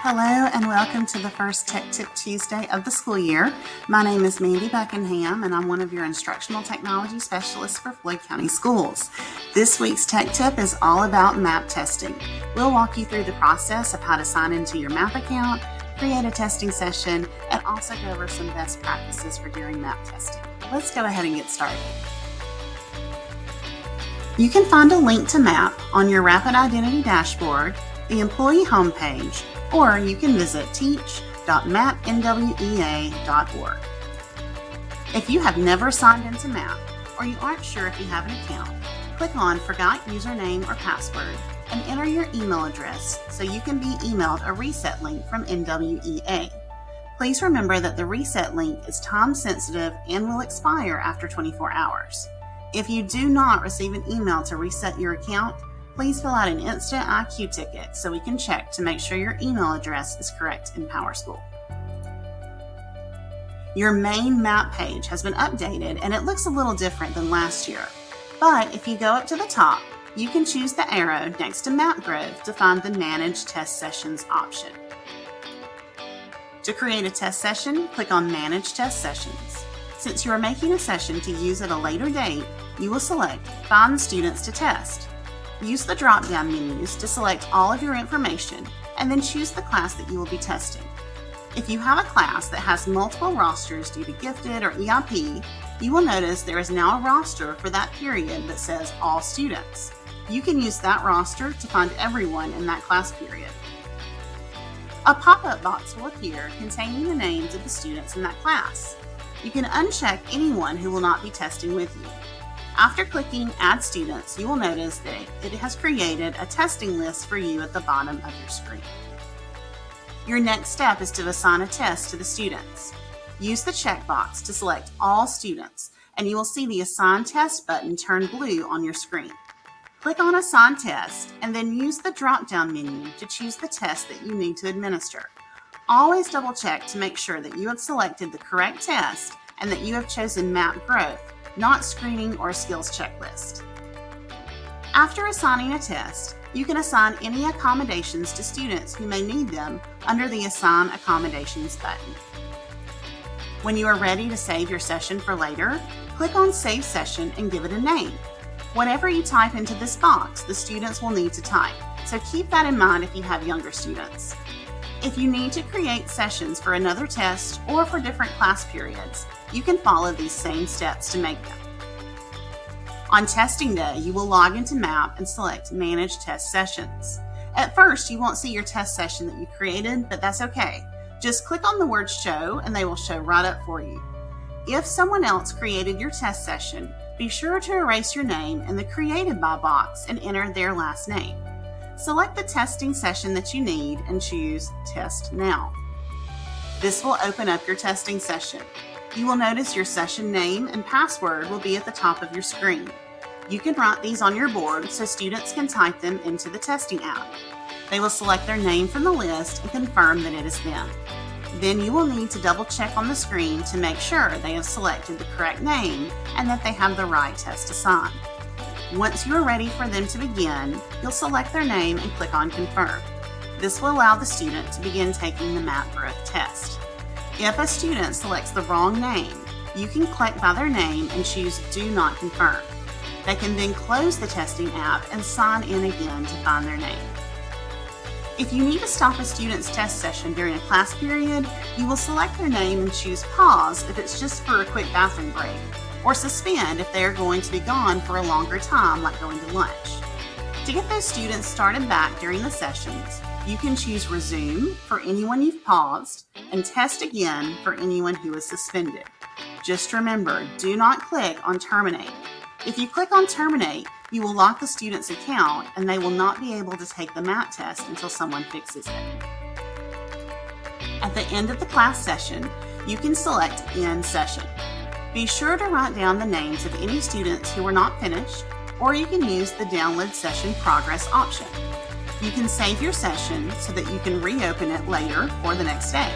Hello and welcome to the first Tech Tip Tuesday of the school year. My name is Mandy Buckingham and I'm one of your instructional technology specialists for Floyd County Schools. This week's Tech Tip is all about MAP testing. We'll walk you through the process of how to sign into your MAP account, create a testing session, and also go over some best practices for doing MAP testing. Let's go ahead and get started. You can find a link to MAP on your Rapid Identity dashboard, the employee homepage, or you can visit teach.mapnwea.org. If you have never signed into MAP or you aren't sure if you have an account, click on Forgot Username or Password and enter your email address so you can be emailed a reset link from NWEA. Please remember that the reset link is time sensitive and will expire after 24 hours. If you do not receive an email to reset your account, please fill out an instant IQ ticket so we can check to make sure your email address is correct in PowerSchool. Your main MAP page has been updated and it looks a little different than last year. But if you go up to the top, you can choose the arrow next to MAP Growth to find the Manage Test Sessions option. To create a test session, click on Manage Test Sessions. Since you are making a session to use at a later date, you will select Find Students to Test. Use the drop-down menus to select all of your information and then choose the class that you will be testing. If you have a class that has multiple rosters due to gifted or EIP, you will notice there is now a roster for that period that says All Students. You can use that roster to find everyone in that class period. A pop-up box will appear containing the names of the students in that class. You can uncheck anyone who will not be testing with you. After clicking Add Students, you will notice that it has created a testing list for you at the bottom of your screen. Your next step is to assign a test to the students. Use the checkbox to select All Students, and you will see the Assign Test button turn blue on your screen. Click on Assign Test, and then use the drop-down menu to choose the test that you need to administer. Always double-check to make sure that you have selected the correct test and that you have chosen MAP Growth, not screening or skills checklist. After assigning a test, you can assign any accommodations to students who may need them under the Assign Accommodations button. When you are ready to save your session for later, click on Save Session and give it a name. Whatever you type into this box, the students will need to type, so keep that in mind if you have younger students. If you need to create sessions for another test or for different class periods, you can follow these same steps to make them. On testing day, you will log into MAP and select Manage Test Sessions. At first, you won't see your test session that you created, but that's okay. Just click on the word Show and they will show right up for you. If someone else created your test session, be sure to erase your name in the Created By box and enter their last name. Select the testing session that you need and choose Test Now. This will open up your testing session. You will notice your session name and password will be at the top of your screen. You can write these on your board so students can type them into the testing app. They will select their name from the list and confirm that it is them. Then you will need to double check on the screen to make sure they have selected the correct name and that they have the right test assigned. Once you are ready for them to begin, you'll select their name and click on Confirm. This will allow the student to begin taking the MAP Growth test. If a student selects the wrong name, you can click by their name and choose Do Not Confirm. They can then close the testing app and sign in again to find their name. If you need to stop a student's test session during a class period, you will select their name and choose Pause if it's just for a quick bathroom break, or Suspend if they are going to be gone for a longer time, like going to lunch. To get those students started back during the sessions, you can choose Resume for anyone you've paused and Test Again for anyone who is suspended. Just remember, do not click on Terminate. If you click on Terminate, you will lock the student's account and they will not be able to take the MAP test until someone fixes it. At the end of the class session, you can select End Session. Be sure to write down the names of any students who were not finished, or you can use the Download Session Progress option. You can save your session so that you can reopen it later or the next day.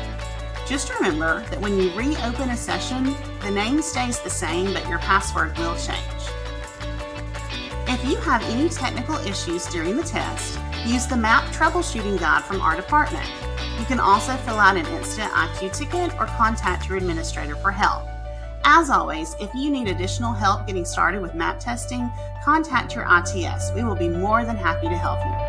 Just remember that when you reopen a session, the name stays the same, but your password will change. If you have any technical issues during the test, use the MAP troubleshooting guide from our department. You can also fill out an instant IQ ticket or contact your administrator for help. As always, if you need additional help getting started with MAP testing, contact your ITS. We will be more than happy to help you.